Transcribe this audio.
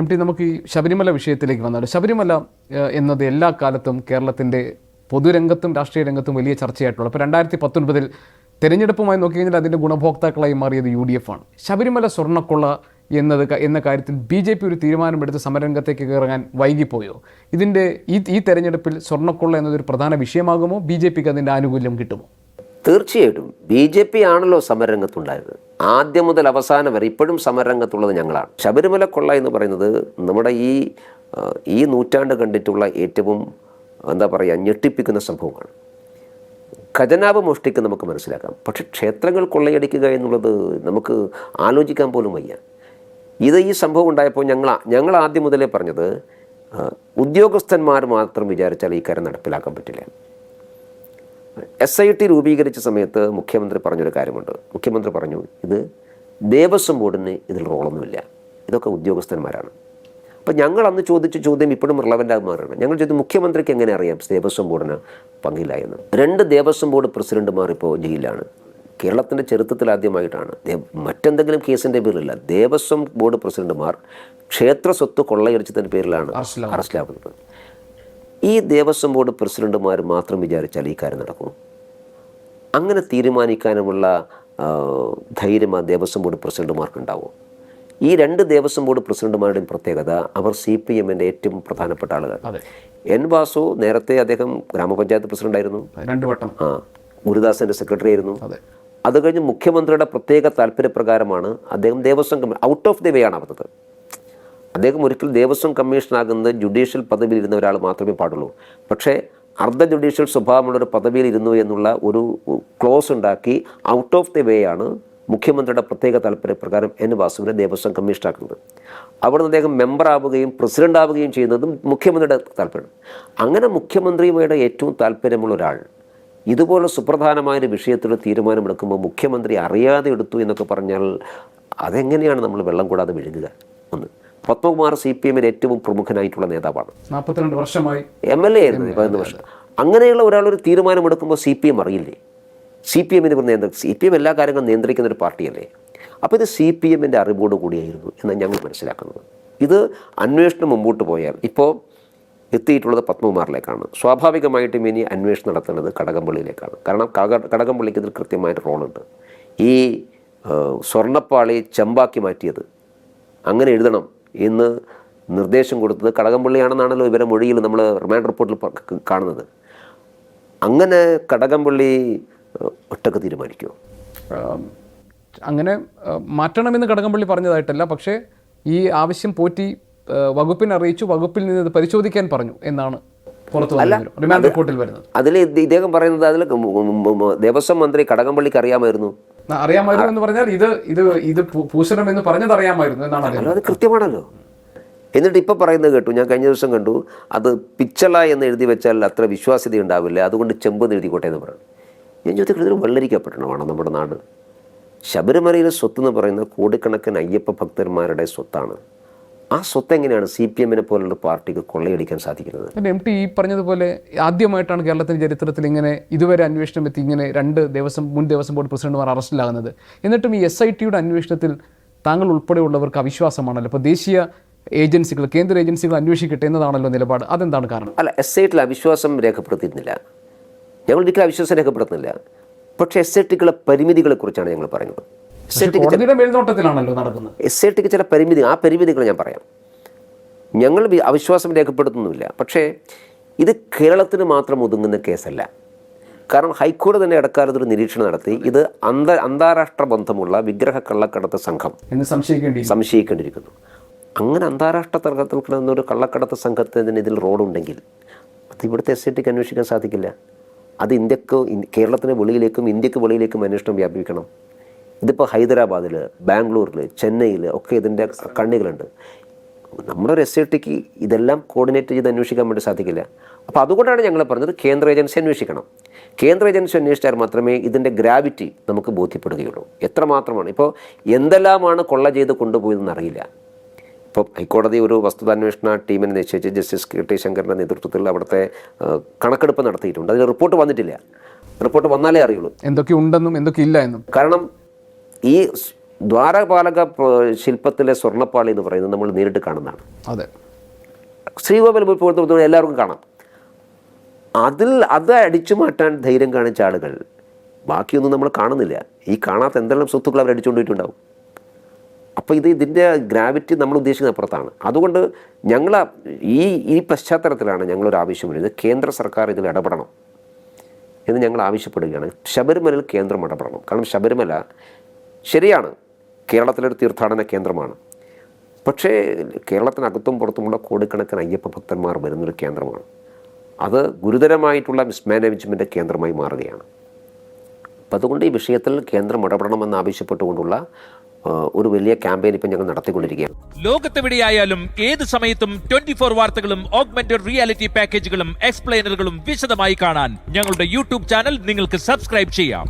MT നമുക്ക് ഈ ശബരിമല വിഷയത്തിലേക്ക് വന്നാൽ ശബരിമല എന്നത് എല്ലാ കാലത്തും കേരളത്തിൻ്റെ പൊതുരംഗത്തും രാഷ്ട്രീയ രംഗത്തും വലിയ ചർച്ചയായിട്ടുള്ളത്. അപ്പോൾ 2019 തെരഞ്ഞെടുപ്പുമായി നോക്കിക്കഴിഞ്ഞാൽ അതിൻ്റെ ഗുണഭോക്താക്കളായി മാറിയത് UDF ആണ്. ശബരിമല സ്വർണ്ണക്കൊള്ള എന്ന കാര്യത്തിൽ BJP ഒരു തീരുമാനമെടുത്ത് സമരരംഗത്തേക്ക് ഇറങ്ങാൻ വൈകിപ്പോയോ? ഈ തെരഞ്ഞെടുപ്പിൽ സ്വർണ്ണക്കൊള്ള എന്നതൊരു പ്രധാന വിഷയമാകുമോ? BJPക്ക് അതിൻ്റെ ആനുകൂല്യം കിട്ടുമോ? തീർച്ചയായിട്ടും BJP ആണല്ലോ സമരരംഗത്തുണ്ടായത്. ആദ്യം മുതൽ അവസാനം വരെ ഇപ്പോഴും സമരരംഗത്തുള്ളത് ഞങ്ങളാണ്. ശബരിമല കൊള്ള എന്ന് പറയുന്നത് നമ്മുടെ ഈ നൂറ്റാണ്ട് കണ്ടിട്ടുള്ള ഏറ്റവും ഞെട്ടിപ്പിക്കുന്ന സംഭവമാണ്. ഖജനാവ് മോഷ്ടിക്കുക നമുക്ക് മനസ്സിലാക്കാം, പക്ഷെ ക്ഷേത്രങ്ങൾ കൊള്ളയടിക്കുക എന്നുള്ളത് നമുക്ക് ആലോചിക്കാൻ പോലും വയ്യ. ഈ സംഭവം ഉണ്ടായപ്പോൾ ഞങ്ങൾ ആദ്യം മുതലേ പറഞ്ഞത് ഉദ്യോഗസ്ഥന്മാർ മാത്രം വിചാരിച്ചാൽ ഈ കാര്യം നടപ്പിലാക്കാൻ പറ്റില്ല. SIT രൂപീകരിച്ച സമയത്ത് മുഖ്യമന്ത്രി പറഞ്ഞൊരു കാര്യമുണ്ട്. മുഖ്യമന്ത്രി പറഞ്ഞു, ഇത് ദേവസ്വം ബോർഡിന് ഇതിൽ റോളൊന്നുമില്ല, ഇതൊക്കെ ഉദ്യോഗസ്ഥന്മാരാണ്. അപ്പം ഞങ്ങൾ അന്ന് ചോദിച്ച ചോദ്യം ഇപ്പോഴും റിലവൻ്റ് ആകുമാറാണ്. ഞങ്ങൾ ചോദിച്ചു, മുഖ്യമന്ത്രിക്ക് എങ്ങനെ അറിയാം ദേവസ്വം ബോർഡിന് പങ്കില്ല എന്ന്? 2 ദേവസ്വം ബോർഡ് പ്രസിഡന്റുമാർ ഇപ്പോൾ ജയിലിലാണ്. കേരളത്തിൻ്റെ ചരിത്രത്തിൽ ആദ്യമായിട്ടാണ്. മറ്റെന്തെങ്കിലും കേസിൻ്റെ പേരിലല്ല, ദേവസ്വം ബോർഡ് പ്രസിഡന്റുമാർ ക്ഷേത്ര സ്വത്ത് കൊള്ളയടിച്ചതിൻ്റെ പേരിലാണ് അറസ്റ്റിലാവുന്നത്. ഈ ദേവസ്വം ബോർഡ് പ്രസിഡന്റുമാർ മാത്രം വിചാരിച്ചാൽ ഈ കാര്യം നടക്കും? അങ്ങനെ തീരുമാനിക്കാനുമുള്ള ധൈര്യം ആ ദേവസ്വം ബോർഡ് പ്രസിഡന്റുമാർക്കുണ്ടാവും? ഈ 2 ദേവസ്വം ബോർഡ് പ്രസിഡന്റുമാരുടെയും പ്രത്യേകത, അവർ CPMൻ്റെ ഏറ്റവും പ്രധാനപ്പെട്ട ആളുകൾ. N. വാസു നേരത്തെ അദ്ദേഹം ഗ്രാമപഞ്ചായത്ത് പ്രസിഡന്റായിരുന്നു, 2 വട്ടം ഗുരുദാസൻ്റെ സെക്രട്ടറി ആയിരുന്നു. അത് കഴിഞ്ഞ് മുഖ്യമന്ത്രിയുടെ പ്രത്യേക താല്പര്യപ്രകാരമാണ് അദ്ദേഹം Devaswom out of the way ആണ് ആവുന്നത്. അദ്ദേഹം ഒരിക്കൽ ദേവസ്വം കമ്മീഷനാകുന്നത് ജുഡീഷ്യൽ പദവിയിൽ ഇരുന്ന ഒരാൾ മാത്രമേ പാടുള്ളൂ. പക്ഷേ അർദ്ധ ജുഡീഷ്യൽ സ്വഭാവമുള്ളൊരു പദവിയിൽ ഇരുന്നു എന്നുള്ള ഒരു ക്ലോസ് ഉണ്ടാക്കി ഔട്ട് ഓഫ് ദി വേ ആണ് മുഖ്യമന്ത്രിയുടെ പ്രത്യേക താല്പര്യപ്രകാരം N. വാസുവിനെ ദേവസ്വം കമ്മീഷനാക്കുന്നത്. അവിടുന്ന് അദ്ദേഹം മെമ്പർ ആവുകയും പ്രസിഡന്റ് ആവുകയും ചെയ്യുന്നതും മുഖ്യമന്ത്രിയുടെ താല്പര്യം. അങ്ങനെ മുഖ്യമന്ത്രിയുമായിട്ട് ഏറ്റവും താല്പര്യമുള്ള ഒരാൾ ഇതുപോലെ സുപ്രധാനമായൊരു വിഷയത്തിൽ തീരുമാനമെടുക്കുമ്പോൾ മുഖ്യമന്ത്രി അറിയാതെ എടുത്തു എന്നൊക്കെ പറഞ്ഞാൽ അതെങ്ങനെയാണ് നമ്മൾ വെള്ളം കൂടാതെ വിഴുങ്ങുക? ഒന്ന്, പത്മകുമാർ CPMൻ്റെ ഏറ്റവും പ്രമുഖനായിട്ടുള്ള നേതാവാണ്, 42 വർഷമായി MLA ആയിരുന്നു, 11 വർഷം. അങ്ങനെയുള്ള ഒരാളൊരു തീരുമാനമെടുക്കുമ്പോൾ CPM അറിയില്ലേ? CPMന് CPM എല്ലാ കാര്യങ്ങളും നിയന്ത്രിക്കുന്ന ഒരു പാർട്ടിയല്ലേ? അപ്പോൾ ഇത് CPMൻ്റെ അറിവോട് കൂടിയായിരുന്നു എന്നാണ് ഞങ്ങൾ മനസ്സിലാക്കുന്നത്. ഇത് അന്വേഷണം മുമ്പോട്ട് പോയാൽ ഇപ്പോൾ എത്തിയിട്ടുള്ളത് പത്മകുമാറിലേക്കാണ്. സ്വാഭാവികമായിട്ടും ഇനി അന്വേഷണം നടത്തുന്നത് കടകംപള്ളിയിലേക്കാണ്. കാരണം കടകംപള്ളിക്ക് ഇതിൽ കൃത്യമായിട്ട് റോളുണ്ട്. ഈ സ്വർണ്ണപ്പാളി ചെമ്പാക്കി മാറ്റിയത് അങ്ങനെ എഴുതണം എന്ന് നിർദ്ദേശം കൊടുത്തത് കടകംപള്ളിയാണെന്നാണല്ലോ ഇവരെ മൊഴിയിൽ നമ്മൾ റിമാൻഡ് റിപ്പോർട്ടിൽ കാണുന്നത്. അങ്ങനെ കടകംപള്ളി ഒറ്റക്ക് തീരുമാനിക്കുമോ? അങ്ങനെ മാറ്റണമെന്ന് കടകംപള്ളി പറഞ്ഞതായിട്ടല്ല, പക്ഷേ ഈ ആവശ്യം പോറ്റി വകുപ്പിനെ അറിയിച്ചു, വകുപ്പിൽ നിന്ന് ഇത് പരിശോധിക്കാൻ പറഞ്ഞു എന്നാണ് റിമാൻഡ് റിപ്പോർട്ടിൽ വരുന്നത്. അതിൽ ഇദ്ദേഹം പറയുന്നത് അതിൽ ദേവസ്വം മന്ത്രി കടകംപള്ളിക്ക് അറിയാമായിരുന്നു എന്ന് പറഞ്ഞാൽ ഇത് പൂശണം എന്ന് പറഞ്ഞത് അറിയാമായിരുന്നു എന്നാണ്. അത് കൃത്യമാണല്ലോ. എന്നിട്ട് ഇപ്പോൾ പറയുന്നത് കേട്ടു, ഞാൻ കഴിഞ്ഞ ദിവസം കണ്ടു, അത് പിച്ചള എന്ന് എഴുതി വെച്ചാൽ അത്ര വിശ്വാസ്യത ഉണ്ടാവില്ല, അതുകൊണ്ട് ചെമ്പെന്ന് എഴുതിക്കോട്ടെ എന്ന് പറഞ്ഞു. ഞാൻ ചോദിക്കുന്നത്, ഇതിൽ വെള്ളരിക്കപ്പെടണമാണോ നമ്മുടെ നാട്? ശബരിമലയിലെ സ്വത്ത് എന്ന് പറയുന്നത് കോടിക്കണക്കിന് അയ്യപ്പ ഭക്തന്മാരുടെ സ്വത്താണ്. ആ സ്വത്ത് എങ്ങനെയാണ് CPMനെ പോലുള്ള പാർട്ടിക്ക് കൊള്ളയടിക്കാൻ സാധിക്കുന്നത്? MT ഈ പറഞ്ഞതുപോലെ ആദ്യമായിട്ടാണ് കേരളത്തിൻ്റെ ചരിത്രത്തിൽ ഇങ്ങനെ ഇതുവരെ അന്വേഷണം എത്തി ഇങ്ങനെ 2 മുൻ ദേവസ്വം ബോർഡ് പ്രസിഡന്റുമാർ അറസ്റ്റിലാകുന്നത്. എന്നിട്ടും ഈ SITയുടെ അന്വേഷണത്തിൽ താങ്കൾ ഉൾപ്പെടെയുള്ളവർക്ക് അവിശ്വാസമാണല്ലോ. അപ്പോൾ ദേശീയ ഏജൻസികൾ, കേന്ദ്ര ഏജൻസികൾ അന്വേഷിക്കട്ടെ എന്നതാണല്ലോ നിലപാട്. അതെന്താണ് കാരണം? അല്ല, SITയിൽ അവിശ്വാസം രേഖപ്പെടുത്തിയിരുന്നില്ല, ഞങ്ങൾ ഒരിക്കലും അവിശ്വാസം രേഖപ്പെടുത്തുന്നില്ല. പക്ഷേ SITക്കുള്ള പരിമിതികളെക്കുറിച്ചാണ് ഞങ്ങൾ പറയുന്നത്. മേൽനോട്ടത്തിലാണല്ലോ നടക്കുന്നത്. SITക്ക് ചില ആ പരിമിതികൾ ഞാൻ പറയാം. ഞങ്ങൾ അവിശ്വാസം രേഖപ്പെടുത്തുന്നുമില്ല, പക്ഷേ ഇത് കേരളത്തിന് മാത്രം ഒതുങ്ങുന്ന കേസല്ല. കാരണം ഹൈക്കോടതി തന്നെ ഇടക്കാലത്തൊരു നിരീക്ഷണം നടത്തി, ഇത് അന്താരാഷ്ട്ര ബന്ധമുള്ള വിഗ്രഹ കള്ളക്കടത്ത് സംഘം എന്ന് സംശയിക്കേണ്ടിയിരിക്കുന്നു. അങ്ങനെ അന്താരാഷ്ട്ര തലത്തിൽ കിടന്ന ഒരു കള്ളക്കടത്ത് സംഘത്തിന് ഇതിൽ റോഡുണ്ടെങ്കിൽ അത് ഇവിടുത്തെ SITക്ക് അന്വേഷിക്കാൻ സാധിക്കില്ല. അത് കേരളത്തിന് വെളിയിലേക്കും ഇന്ത്യക്ക് വെളിയിലേക്കും അന്വേഷണം വ്യാപിക്കണം. ഇതിപ്പോൾ ഹൈദരാബാദിൽ, ബാംഗ്ലൂരിൽ, ചെന്നൈയിൽ ഒക്കെ ഇതിൻ്റെ കണ്ണികളുണ്ട്. നമ്മുടെ ഒരു SITക്ക് ഇതെല്ലാം കോർഡിനേറ്റ് ചെയ്ത് അന്വേഷിക്കാൻ വേണ്ടി സാധിക്കില്ല. അപ്പോൾ അതുകൊണ്ടാണ് ഞങ്ങൾ പറഞ്ഞത് കേന്ദ്ര ഏജൻസി അന്വേഷിക്കണം. കേന്ദ്ര ഏജൻസി അന്വേഷിച്ചാൽ മാത്രമേ ഇതിൻ്റെ ഗ്രാവിറ്റി നമുക്ക് ബോധ്യപ്പെടുകയുള്ളൂ. എത്രമാത്രമാണ് ഇപ്പോൾ എന്തെല്ലാമാണ് കൊള്ള ചെയ്ത് കൊണ്ടുപോയതെന്ന് അറിയില്ല. ഇപ്പോൾ ഹൈക്കോടതി ഒരു വസ്തുതാന്വേഷണ ടീമിനെ നിശ്ചയിച്ച് ജസ്റ്റിസ് KT ശങ്കറിൻ്റെ നേതൃത്വത്തിൽ അവിടുത്തെ കണക്കെടുപ്പ് നടത്തിയിട്ടുണ്ട്. അതിൽ റിപ്പോർട്ട് വന്നിട്ടില്ല. റിപ്പോർട്ട് വന്നാലേ അറിയുള്ളൂ എന്തൊക്കെ ഉണ്ടെന്നും എന്തൊക്കെ ഇല്ല എന്നും. കാരണം ഈ ദ്വാരപാലക ശില്പത്തിലെ സ്വർണ്ണപ്പാളി എന്ന് പറയുന്നത് നമ്മൾ നേരിട്ട് കാണുന്നതാണ്. അതെ, ശ്രീകോവിൽ പോലത്തെ എല്ലാവർക്കും കാണാം. അത് അടിച്ചു മാറ്റാൻ ധൈര്യം കാണിച്ച ആളുകൾ ബാക്കിയൊന്നും നമ്മൾ കാണുന്നില്ല. ഈ കാണാത്ത എന്തെല്ലാം സ്വത്തുക്കൾ അവർ അടിച്ചുകൊണ്ടിട്ടുണ്ടാവും. അപ്പോൾ ഇതിൻ്റെ ഗ്രാവിറ്റി നമ്മൾ ഉദ്ദേശിക്കുന്ന അപ്പുറത്താണ്. അതുകൊണ്ട് ഞങ്ങൾ ഈ പശ്ചാത്തലത്തിലാണ് ഞങ്ങളൊരു ആവശ്യം വരുന്നത്. കേന്ദ്ര സർക്കാർ ഇതിൽ ഇടപെടണം എന്ന് ഞങ്ങൾ ആവശ്യപ്പെടുകയാണ്. ശബരിമലയിൽ കേന്ദ്രം ഇടപെടണം. കാരണം ശബരിമല ശരിയാണ്, കേരളത്തിലൊരു തീർത്ഥാടന കേന്ദ്രമാണ്. പക്ഷേ കേരളത്തിനകത്തും പുറത്തുമുള്ള കോടിക്കണക്കിന് അയ്യപ്പ ഭക്തന്മാർ വരുന്നൊരു കേന്ദ്രമാണ്. അത് ഗുരുതരമായിട്ടുള്ള മിസ്മാനേജ്മെൻറ്റ് കേന്ദ്രമായി മാറുകയാണ്. അപ്പം അതുകൊണ്ട് ഈ വിഷയത്തിൽ കേന്ദ്രം ഇടപെടണമെന്ന് ആവശ്യപ്പെട്ടുകൊണ്ടുള്ള ഒരു വലിയ ക്യാമ്പയിൻ ഇപ്പം ഞങ്ങൾ നടത്തിക്കൊണ്ടിരിക്കുകയാണ്. ലോകത്തെവിടെയായാലും ഏത് സമയത്തും 24 വാർത്തകളും ഓഗ്മെന്റഡ് റിയാലിറ്റി പാക്കേജുകളും എക്സ്പ്ലെയിനറുകളും വിശദമായി കാണാൻ ഞങ്ങളുടെ യൂട്യൂബ് ചാനൽ നിങ്ങൾക്ക് സബ്സ്ക്രൈബ് ചെയ്യാം.